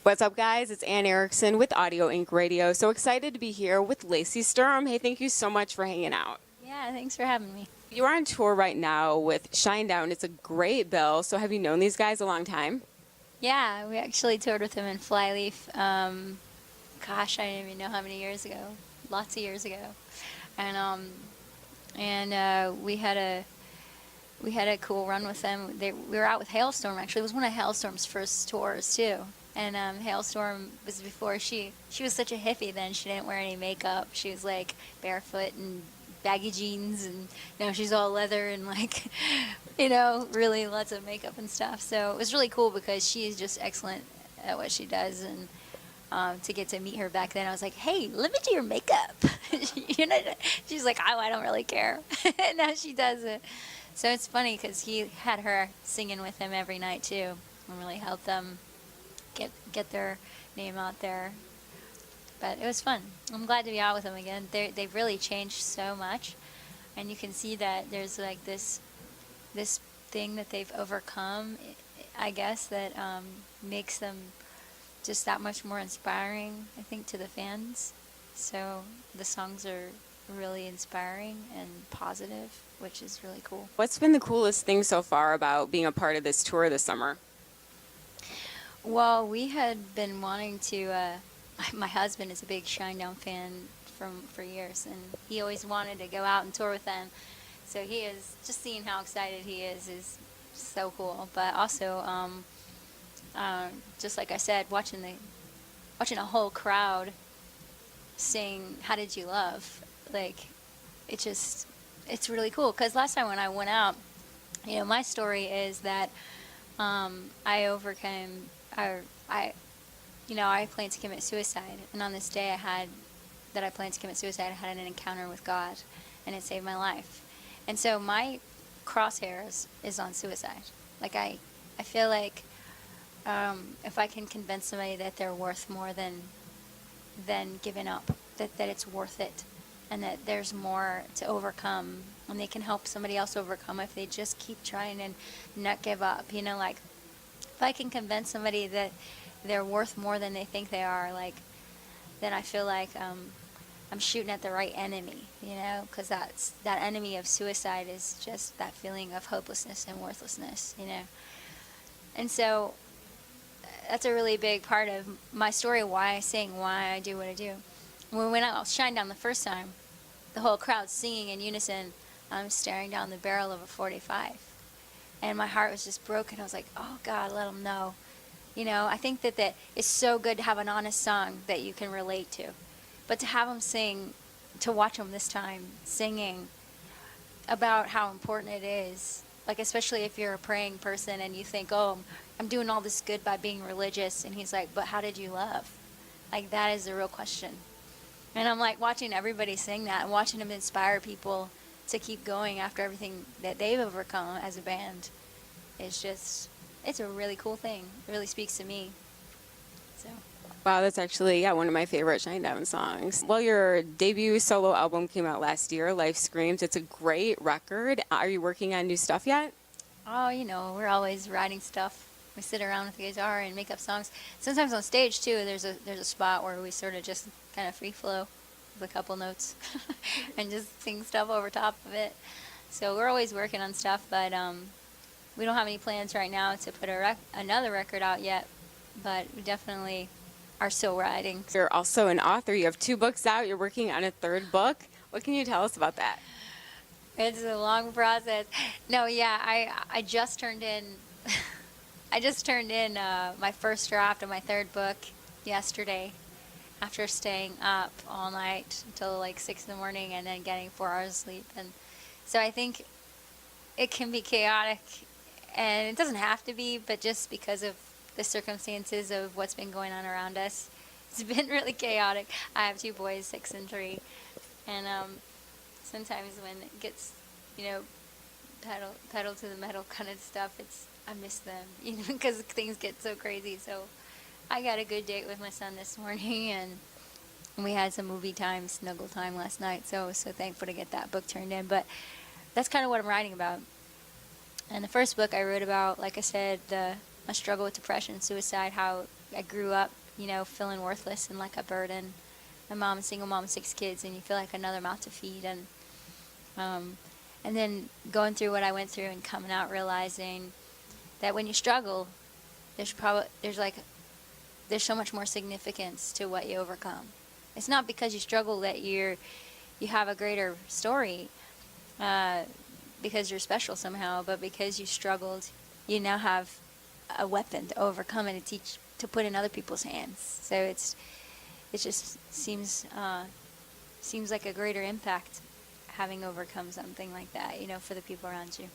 What's up, guys? It's Anne Erickson with Audio Inc. Radio. So excited to be here with Lacey Sturm. Hey, thank you so much for hanging out. Yeah, thanks for having me. You're on tour right now with Shinedown. It's a great bill. So have you known these guys a long time? Yeah, we actually toured with them in Flyleaf. Gosh, I don't even know how many years ago. Lots of years ago, and we had a cool run with them. We were out with Hailstorm. Actually, it was one of Hailstorm's first tours too. And Hailstorm was before she was such a hippie then. She didn't wear any makeup. She was like barefoot and baggy jeans, and now she's all leather and like, really lots of makeup and stuff. So it was really cool because she is just excellent at what she does. And to get to meet her back then, I was like, hey, let me do your makeup. She's like, oh, I don't really care. And now she does it. So it's funny because he had her singing with him every night too, and really helped them get their name out there. But it was fun. I'm glad to be out with them again. They've really changed so much, and you can see that there's like this thing that they've overcome, I guess, that makes them just that much more inspiring, I think, to the fans. So the songs are really inspiring and positive, which is really cool. What's been the coolest thing so far about being a part of this tour this summer? Well, we had been wanting to, my husband is a big Shinedown fan for years, and he always wanted to go out and tour with them. So he is, just seeing how excited he is so cool. But also, just like I said, watching a whole crowd sing "How Did You Love," like, it's really cool. Because last time when I went out, my story is that I overcame. I planned to commit suicide, and on this day I planned to commit suicide, I had an encounter with God, and it saved my life. And so my crosshairs is on suicide. Like I feel like if I can convince somebody that they're worth more than giving up, that it's worth it, and that there's more to overcome, and they can help somebody else overcome if they just keep trying and not give up. If I can convince somebody that they're worth more than they think they are, then I feel like I'm shooting at the right enemy, because that enemy of suicide is just that feeling of hopelessness and worthlessness, And so that's a really big part of my story, why I sing, why I do what I do. When we went out Shinedown the first time, the whole crowd singing in unison, I'm staring down the barrel of a .45. And my heart was just broken. I was like, oh, God, let them know. I think that it's so good to have an honest song that you can relate to. But to have them sing, to watch them this time singing about how important it is, like especially if you're a praying person and you think, oh, I'm doing all this good by being religious. And he's like, but how did you love? Like, that is the real question. And I'm like watching everybody sing that and watching them inspire people to keep going after everything that they've overcome as a band. It's a really cool thing. It really speaks to me. So. Wow, that's actually, one of my favorite Shinedown songs. Well, your debut solo album came out last year, Life Screams. It's a great record. Are you working on new stuff yet? Oh, we're always writing stuff. We sit around with the guitar and make up songs. Sometimes on stage, too, there's a spot where we sort of just kind of free flow with a couple notes and just sing stuff over top of it. So we're always working on stuff, but we don't have any plans right now to put another record out yet, but we definitely are still writing. You're also an author. You have 2 books out. You're working on a 3rd book. What can you tell us about that? It's a long process. No, yeah, I just turned in my first draft of my 3rd book yesterday, after staying up all night until like 6 in the morning and then getting 4 hours of sleep. And so I think it can be chaotic, and it doesn't have to be, but just because of the circumstances of what's been going on around us, it's been really chaotic. I have 2 boys, 6 and 3, and sometimes when it gets, pedal to the metal kind of stuff, I miss them, because things get so crazy. So I got a good date with my son this morning, and we had some movie time, snuggle time last night, so I was so thankful to get that book turned in. But that's kind of what I'm writing about. And the first book I wrote about, like I said, the my struggle with depression and suicide, how I grew up, feeling worthless and like a burden. My mom, a single mom of 6 kids, and you feel like another mouth to feed. And then going through what I went through and coming out realizing that when you struggle, there's so much more significance to what you overcome. It's not because you struggle that you have a greater story, because you're special somehow, but because you struggled, you now have a weapon to overcome and to put in other people's hands. So it just seems like a greater impact having overcome something like that, for the people around you.